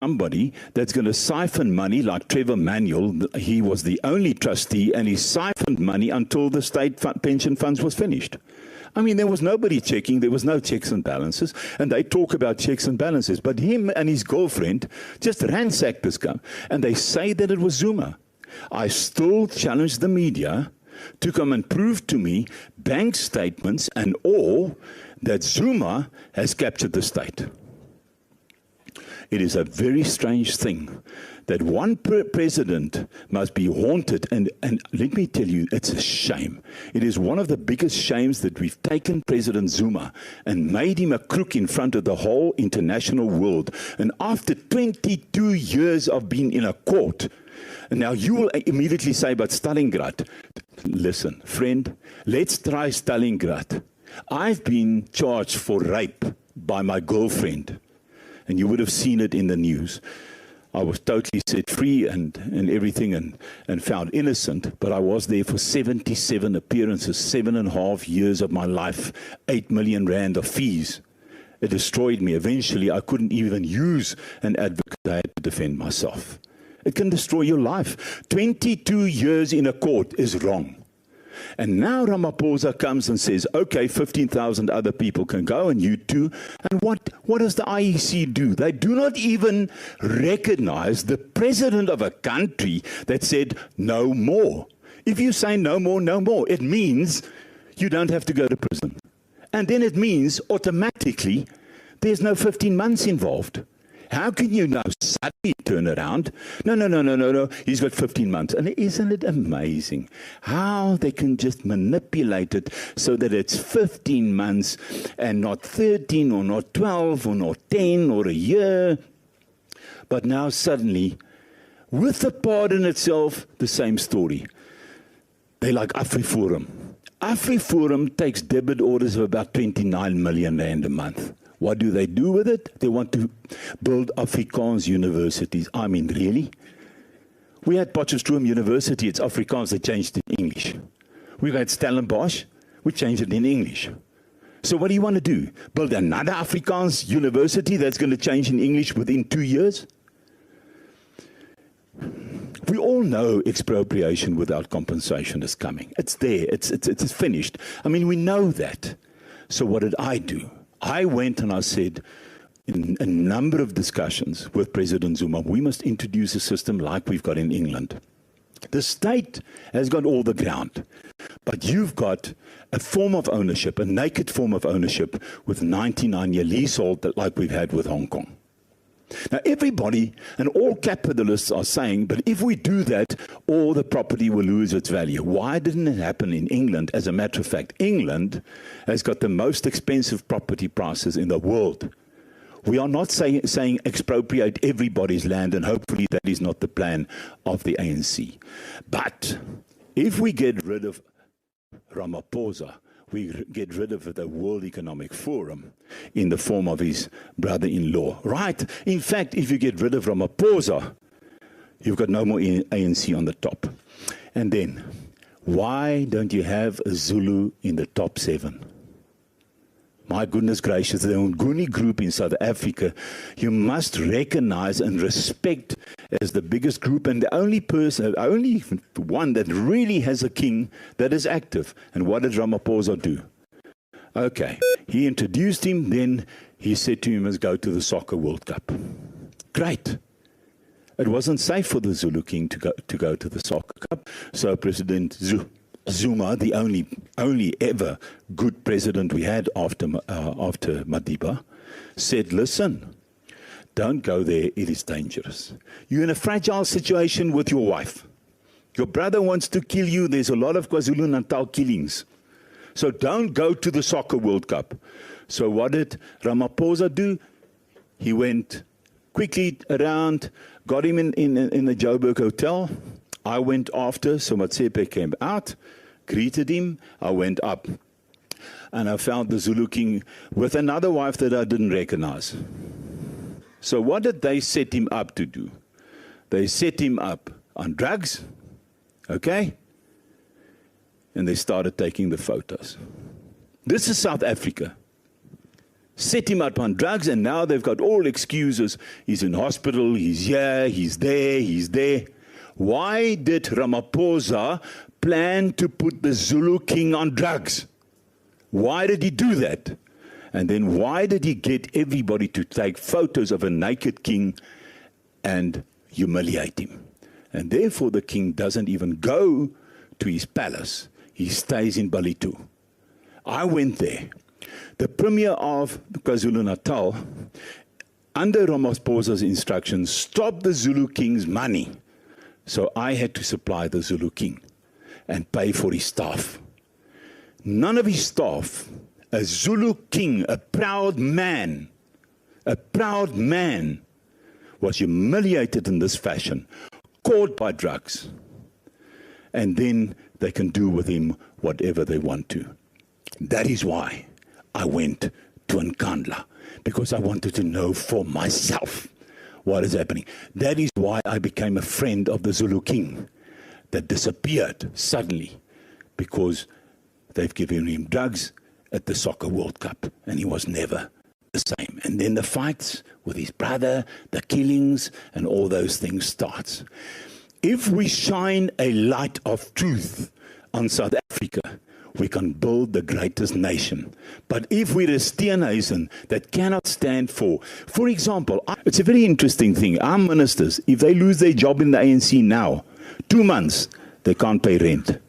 somebody that's going to siphon money like Trevor Manuel. He was the only trustee and he siphoned money until the state pension funds was finished. I mean, there was nobody checking. There was no checks and balances. And they talk about checks and balances. But him and his girlfriend just ransacked this guy. And they say that it was Zuma. I still challenge the media to come and prove to me bank statements and all that Zuma has captured the state. It is a very strange thing that one president must be haunted. And let me tell you, it's a shame. It is one of the biggest shames that we've taken President Zuma and made him a crook in front of the whole international world. And after 22 years of being in a court, and now you will immediately say, but Stalingrad. Listen, friend, let's try Stalingrad. I've been charged for rape by my girlfriend. And you would have seen it in the news. I was totally set free and everything and found innocent, but I was there for 77 appearances, 7.5 years of my life, 8 million rand of fees. It destroyed me. Eventually, I couldn't even use an advocate. I had to defend myself. It can destroy your life. 22 years in a court is wrong. And now Ramaphosa comes and says, okay, 15,000 other people can go, and you too. And what does the IEC do? They do not even recognize the president of a country that said no more. If you say no more, no more, it means you don't have to go to prison. And then it means automatically there's no 15 months involved. How can you now suddenly turn around? No, he's got 15 months. And isn't it amazing how they can just manipulate it so that it's 15 months and not 13 or not 12 or not 10 or a year? But now suddenly, with the pardon itself, the same story. They're like AfriForum. AfriForum takes debit orders of about 29 million rand a month. What do they do with it? They want to build Afrikaans universities. I mean, really? We had Potchefstroom University, it's Afrikaans, they changed it in English. We've had Stellenbosch, we changed it in English. So what do you want to do? Build another Afrikaans university that's going to change in English within 2 years? We all know expropriation without compensation is coming. It's there, it's finished. I mean, we know that. So what did I do? I went and I said, in a number of discussions with President Zuma, we must introduce a system like we've got in England. The state has got all the ground, but you've got a form of ownership, a naked form of ownership with 99-year leasehold like we've had with Hong Kong. Now everybody and all capitalists are saying, but if we do that, all the property will lose its value. Why didn't it happen in England? As a matter of fact, England has got the most expensive property prices in the world. We are not saying expropriate everybody's land, and hopefully that is not the plan of the ANC. But if we get rid of Ramaphosa, we get rid of the World Economic Forum in the form of his brother-in-law, right? In fact, if you get rid of Ramaphosa, you've got no more ANC on the top. And then, why don't you have a Zulu in the top 7? My goodness gracious, the Nguni group in South Africa, you must recognize and respect as the biggest group and the only person, only one that really has a king that is active. And what did Ramaphosa do? Okay, he introduced him, then he said to him, let's go to the Soccer World Cup. Great. It wasn't safe for the Zulu king to go to the Soccer Cup, so President Zuma, the only ever good president we had after Madiba, said, listen, don't go there, it is dangerous. You're in a fragile situation with your wife. Your brother wants to kill you, there's a lot of KwaZulu-Natal killings. So don't go to the Soccer World Cup. So what did Ramaphosa do? He went quickly around, got him in the Joburg Hotel. I went after, so Matsepe came out, greeted him, I went up. And I found the Zulu king with another wife that I didn't recognize. So what did they set him up to do? They set him up on drugs, okay? And they started taking the photos. This is South Africa. set him up on drugs, and now they've got all excuses. He's in hospital, he's here, he's there, he's there. Why did Ramaphosa plan to put the Zulu king on drugs? Why did he do that? And then why did he get everybody to take photos of a naked king and humiliate him? And therefore the king doesn't even go to his palace. He stays in Balitu. I went there. The premier of KwaZulu-Natal, under Ramaphosa's instructions, stopped the Zulu king's money. So I had to supply the Zulu king and pay for his staff. None of his staff, a Zulu king, a proud man, was humiliated in this fashion, caught by drugs. And then they can do with him whatever they want to. That is why I went to Nkandla, because I wanted to know for myself what is happening. That is why I became a friend of the Zulu king that disappeared suddenly, because they've given him drugs at the Soccer World Cup, and he was never the same. And then the fights with his brother, the killings, and all those things starts. If we shine a light of truth on South Africa, we can build the greatest nation. But if we're a steenhuisen that cannot stand for example, it's a very interesting thing. Our ministers, if they lose their job in the ANC now, 2 months, they can't pay rent.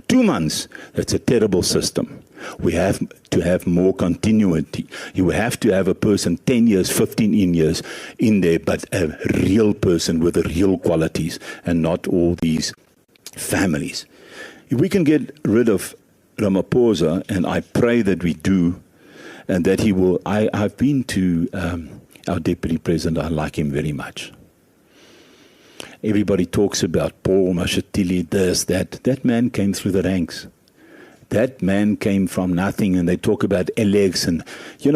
2 months, that's a terrible system. We have to have more continuity. You have to have a person 10 years, 15 years in there, but a real person with the real qualities and not all these families. If we can get rid of Ramaphosa, and I pray that we do, and that he will. I've been to our deputy president. I like him very much. Everybody talks about Paul Mashatile, this, that. That man came through the ranks. That man came from nothing, and they talk about Alex, and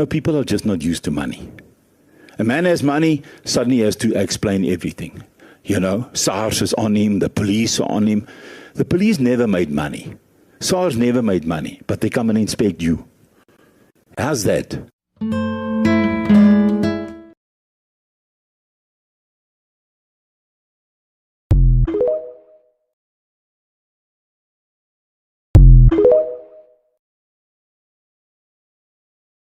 people are just not used to money. A man has money, suddenly has to explain everything. SARS is on him, the police are on him. The police never made money. SARS never made money, but they come and inspect you. How's that?